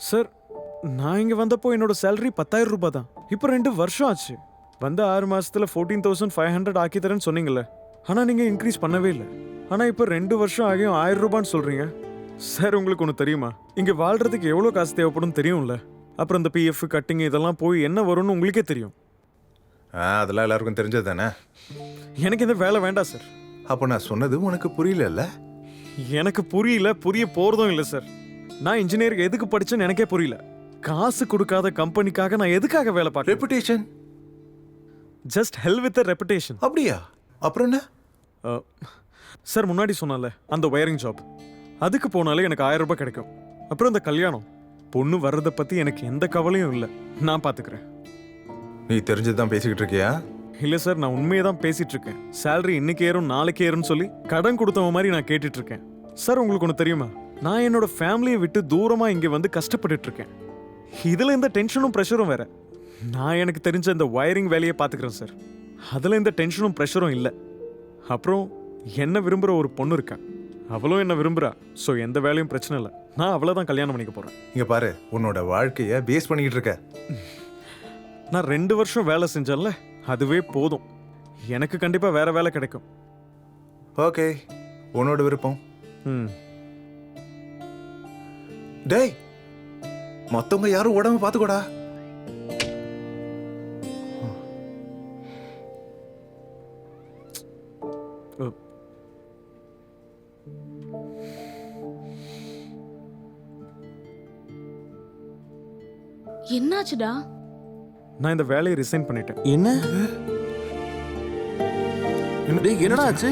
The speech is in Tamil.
சார் நான் இங்க வந்தப்போ என்னோட சேலரி 10,000 ரூபாய் தான். இப்போ 2 வருஷம் ஆச்சு. வந்த 6 மாசத்துல 14,500 ஆக்கி தரேன்னு சொன்னீங்கல்ல. ஆனா நீங்க இன்க்ரீஸ் பண்ணவே இல்லை. ஆனா இப்போ 2 வருஷம் ஆகியும் 1000 ரூபான்னு சொல்றீங்க. சார் உங்களுக்கு ஒன்று தெரியுமா, இங்க வாழ்றதுக்கு எவ்வளோ காசு தேவைப்படும் தெரியும்ல. அப்புறம் இந்த பிஎஃப் கட்டிங் இதெல்லாம் போய் என்ன வரும்னு உங்களுக்கே தெரியும். அதெல்லாம் எல்லாருக்கும் தெரிஞ்சது தானே. எனக்கு இந்த வேலை வேண்டாம் சார். அப்போ நான் சொன்னது உனக்கு புரியல. எனக்கு புரியல, புரிய போறதும் இல்லை சார். நான் இன்ஜினியருக்கு எதுக்கு படிச்சேன்னு எனக்கே புரியல. காசு கொடுக்காத கம்பெனிக்காக நான் எதுக்காக வேலை பார்க்க? Reputation. Just hell with reputation. அப்படியா? அப்புறம் என்ன? சார் முன்னாடி சொன்னால அந்த வயரிங் ஜாப், அதுக்கு போனாலே எனக்கு 1000 ரூபாய் கிடைக்கும். அப்புறம் இந்த கல்யாணம் பொண்ணு வர்றதை பத்தி எனக்கு எந்த கவலையும் இல்லை. நான் பாத்துக்கிறேன். நீ தெரிஞ்சதுதான் பேசிக்கிட்டு இருக்கியா? இல்ல சார், நான் உண்மையை தான் பேசிட்டு இருக்கேன். சேலரி இன்னைக்கு ஏறும் நாளைக்கு ஏறும்னு சொல்லி கடன் கொடுத்தவன் மாதிரி நான் கேட்டுட்டு இருக்கேன். சார் உங்களுக்கு ஒன்று தெரியுமா, நான் என்னோட ஃபேமிலியை விட்டு தூரமா இங்க வந்து கஷ்டப்பட்டுட்டு இருக்கேன். இதுல இந்த டென்ஷனும் ப்ரெஷரும் வேற. நான் எனக்கு தெரிஞ்ச இந்த வயரிங் வேலையை பாத்துக்கிறேன் சார். அதுல இந்த டென்ஷனும் ப்ரெஷரும் இல்லை. அப்புறம் என்ன விரும்புற ஒரு பொண்ணு இருக்கா, அவளும் என்ன விரும்புறா. ஸோ எந்த வேலையும் பிரச்சனை இல்லை. நான் அவளை தான் கல்யாணம் பண்ணிக்க போறேன். இங்க பாரு, உன்னோட வாழ்க்கைய பேஸ் பண்ணிக்கிட்டு இருக்க. நான் 2 வருஷம் வேலை செஞ்சேன்ல, அதுவே போதும். எனக்கு கண்டிப்பா வேற வேலை கிடைக்கும். ஓகே, உன்னோட விருப்பம். ம். டேய், மத்தவங்க யாரும் உடம்பு பாத்துக்கோடா. என்னாச்சுடா? நான் இந்த வேலையை ரிசைன் பண்ணிட்டேன். என்ன? டேய், என்னடா ஆச்சு?